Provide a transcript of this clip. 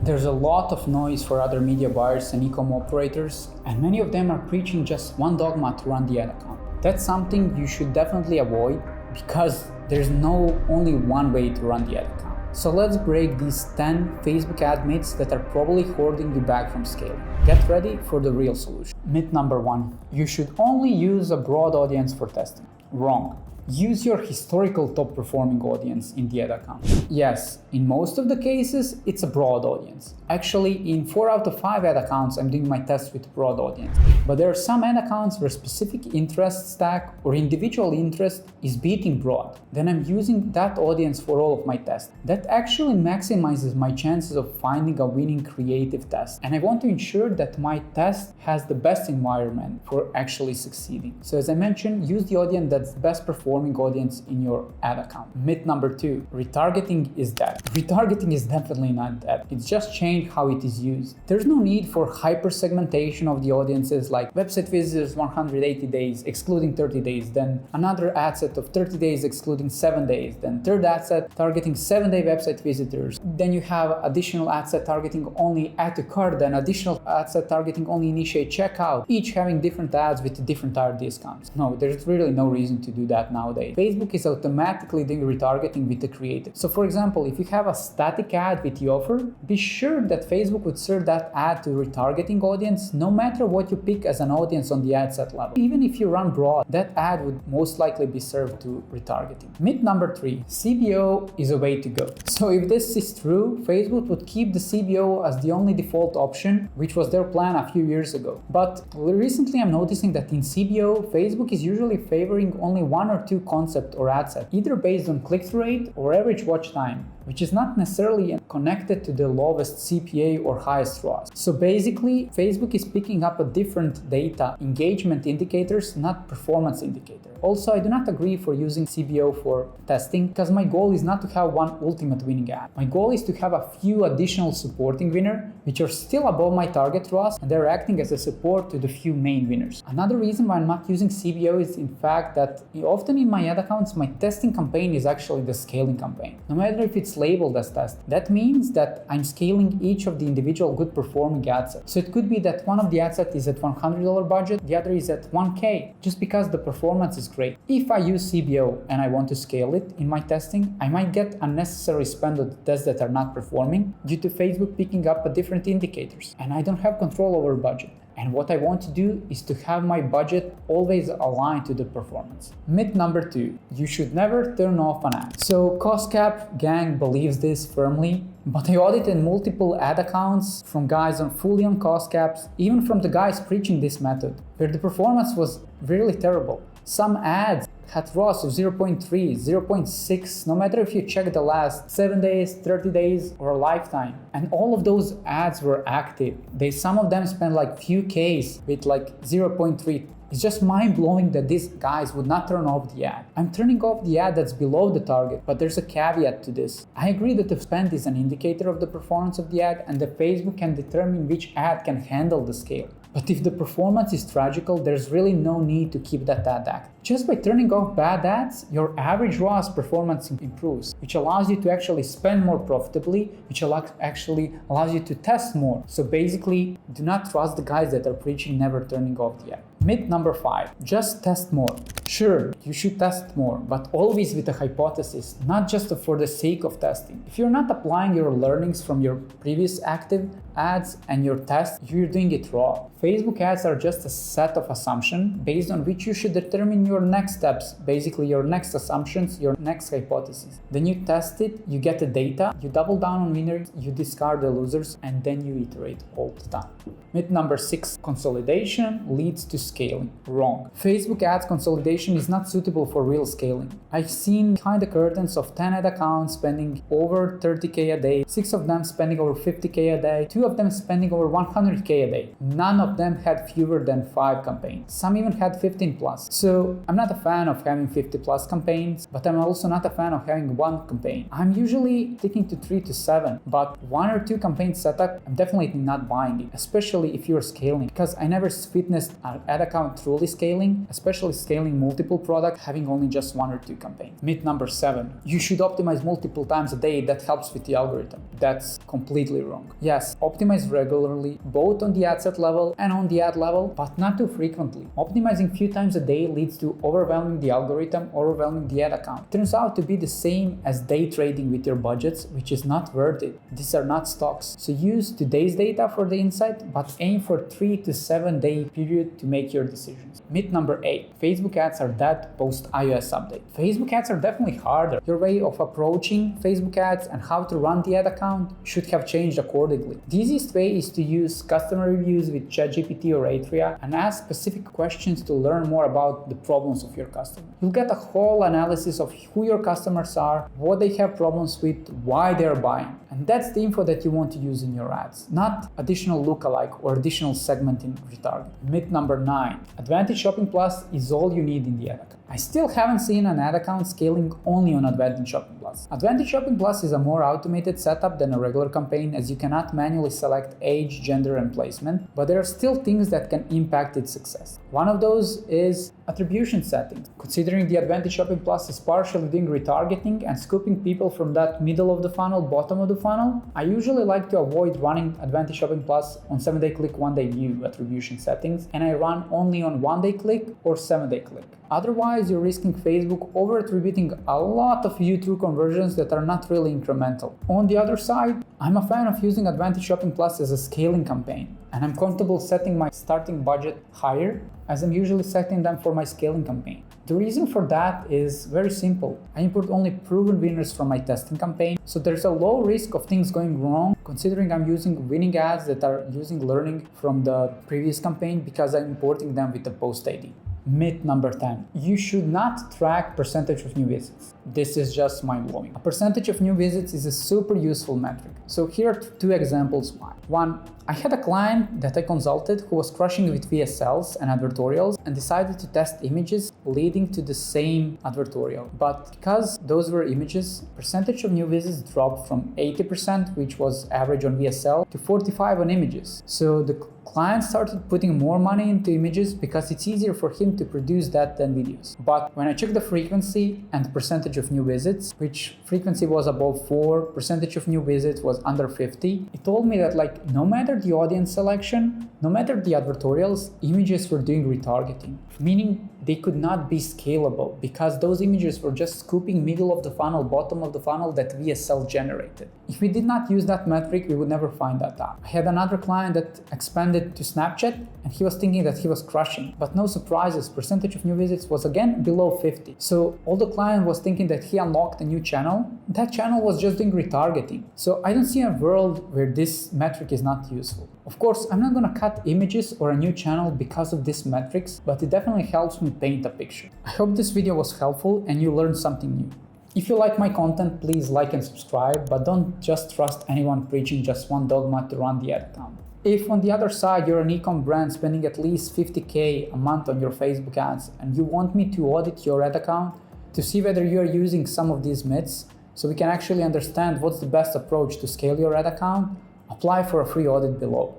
There's a lot of noise for other media buyers and Ecom operators, and many of them are preaching just one dogma to run the ad account. That's something you should definitely avoid because there's no only one way to run the ad account. So let's break these 10 Facebook ad myths that are probably holding you back from scaling. Get ready for the real solution. Myth number 1. You should only use a broad audience for testing. Wrong. Use your historical top performing audience in the ad account. Yes, in most of the cases, it's a broad audience. Actually, in 4 out of 5 ad accounts, I'm doing my tests with broad audience. But there are some ad accounts where specific interest stack or individual interest is beating broad. Then I'm using that audience for all of my tests. That actually maximizes my chances of finding a winning creative test. And I want to ensure that my test has the best environment for actually succeeding. So as I mentioned, use the audience that's best performing audience in your ad account. Myth number 2, retargeting is dead. Retargeting is definitely not dead. It's just changed how it is used. There's no need for hyper segmentation of the audiences like website visitors 180 days excluding 30 days, then another ad set of 30 days excluding 7 days, then third ad set targeting 7-day website visitors. Then you have additional ad set targeting only add to cart, then additional ad set targeting only initiate checkout, each having different ads with different tier discounts. No, there's really no reason to do that nowadays. Facebook is automatically doing retargeting with the creative. So for example, if you have a static ad with the offer, be sure that Facebook would serve that ad to retargeting audience no matter what you pick as an audience on the ad set level. Even if you run broad, that ad would most likely be served to retargeting. Myth number 3, CBO is a way to go. So if this is true, Facebook would keep the CBO as the only default option, which was their plan a few years ago. But recently I'm noticing that in CBO, Facebook is usually favoring only 1 or 2 concept or ad set, either based on click-through rate or average watch time, which is not necessarily connected to the lowest CPA or highest ROAS. So basically, Facebook is picking up a different data, engagement indicators, not performance indicator. Also, I do not agree for using CBO for testing because my goal is not to have one ultimate winning ad. My goal is to have a few additional supporting winners, which are still above my target ROAS, and they're acting as a support to the few main winners. Another reason why I'm not using CBO is in fact that often in my ad accounts, my testing campaign is actually the scaling campaign. No matter if it's labeled as test, that means that I'm scaling each of the individual good performing ad sets. So it could be that one of the ad sets is at $100 budget, the other is at $1K, just because the performance is great. If I use CBO and I want to scale it in my testing, I might get unnecessary spend on the tests that are not performing due to Facebook picking up different indicators, and I don't have control over budget. And what I want to do is to have my budget always aligned to the performance. Myth number 2, you should never turn off an ad. So cost cap gang believes this firmly, but I audited multiple ad accounts from guys fully on cost caps, even from the guys preaching this method, where the performance was really terrible. Some ads had ROAS of 0.3, 0.6, no matter if you check the last 7 days, 30 days, or a lifetime. And all of those ads were active. Some of them spent like few Ks with like 0.3. It's just mind-blowing that these guys would not turn off the ad. I'm turning off the ad that's below the target, but there's a caveat to this. I agree that the spend is an indicator of the performance of the ad, and that Facebook can determine which ad can handle the scale. But if the performance is tragical, there's really no need to keep that ad active. Just by turning off bad ads, your average ROAS performance improves, which allows you to actually spend more profitably, which actually allows you to test more. So basically, do not trust the guys that are preaching never turning off the ad. Myth number 5, just test more. Sure, you should test more, but always with a hypothesis, not just for the sake of testing. If you're not applying your learnings from your previous active ads and your tests, you're doing it wrong. Facebook ads are just a set of assumptions based on which you should determine your next steps, basically your next assumptions, your next hypothesis. Then you test it, you get the data, you double down on winners, you discard the losers, and then you iterate all the time. Myth number 6, consolidation leads to scaling. Wrong. Facebook ads consolidation is not suitable for real scaling. I've seen behind the curtains of 10 ad accounts spending over 30K a day, 6 of them spending over 50K a day, 2 of them spending over 100K a day. None of them had fewer than 5 campaigns. Some even had 15 plus. So I'm not a fan of having 50 plus campaigns, but I'm also not a fan of having 1 campaign. I'm usually sticking to 3 to 7, but 1 or 2 campaign setup, I'm definitely not buying it, especially if you're scaling, because I never witnessed an ad account truly scaling, especially scaling multiple products, having only just one or two campaigns. Myth number 7, you should optimize multiple times a day. That helps with the algorithm. That's completely wrong. Yes, optimize regularly, both on the ad set level and on the ad level, but not too frequently. Optimizing few times a day leads to overwhelming the algorithm, overwhelming the ad account. It turns out to be the same as day trading with your budgets, which is not worth it. These are not stocks. So use today's data for the insight, but aim for 3 to 7 day period to make your decisions. Myth number 8, Facebook ads are dead post iOS update. Facebook ads are definitely harder. Your way of approaching Facebook ads and how to run the ad account should have changed accordingly. The easiest way is to use customer reviews with ChatGPT or Atria and ask specific questions to learn more about the problems of your customer. You'll get a whole analysis of who your customers are, what they have problems with, why they're buying. And that's the info that you want to use in your ads, not additional lookalike or additional segmenting retargeting. Myth number 9, Advantage Shopping Plus is all you need in the ad account. I still haven't seen an ad account scaling only on Advantage Shopping Plus. Advantage Shopping Plus is a more automated setup than a regular campaign, as you cannot manually select age, gender, and placement, but there are still things that can impact its success. One of those is attribution settings. Considering the Advantage Shopping Plus is partially doing retargeting and scooping people from that middle of the funnel, bottom of the funnel, I usually like to avoid running Advantage Shopping Plus on 7-day click, 1-day view attribution settings, and I run only on 1-day click or 7-day click. Otherwise, you're risking Facebook over-attributing a lot of view-through conversions that are not really incremental. On the other side, I'm a fan of using Advantage Shopping Plus as a scaling campaign, and I'm comfortable setting my starting budget higher, as I'm usually setting them for my scaling campaign. The reason for that is very simple. I import only proven winners from my testing campaign, so there's a low risk of things going wrong, considering I'm using winning ads that are using learning from the previous campaign because I'm importing them with the post ID. Myth number 10, you should not track percentage of new visits. This is just mind-blowing. A percentage of new visits is a super useful metric. So here are 2 examples why. One, I had a client that I consulted who was crushing with VSLs and advertorials and decided to test images leading to the same advertorial. But because those were images, percentage of new visits dropped from 80%, which was average on VSL, to 45% on images. So the client started putting more money into images because it's easier for him to produce that than videos. But when I checked the frequency and percentage of new visits, which frequency was above 4, percentage of new visits was under 50, it told me that no matter the audience selection, no matter the advertorials, images were doing retargeting, meaning they could not be scalable because those images were just scooping middle of the funnel, bottom of the funnel that VSL generated. If we did not use that metric, we would never find that out. I had another client that expanded to Snapchat and he was thinking that he was crushing, but no surprises, percentage of new visits was again below 50. So all the client was thinking that he unlocked a new channel. That channel was just doing retargeting. So I don't see a world where this metric is not useful. Of course, I'm not going to cut images or a new channel because of these metrics, but it definitely helps me paint a picture. I hope this video was helpful and you learned something new. If you like my content, please like and subscribe, but don't just trust anyone preaching just one dogma to run the ad account. If on the other side you're an ecom brand spending at least $50,000 a month on your Facebook ads and you want me to audit your ad account to see whether you are using some of these myths so we can actually understand what's the best approach to scale your ad account, apply for a free audit below.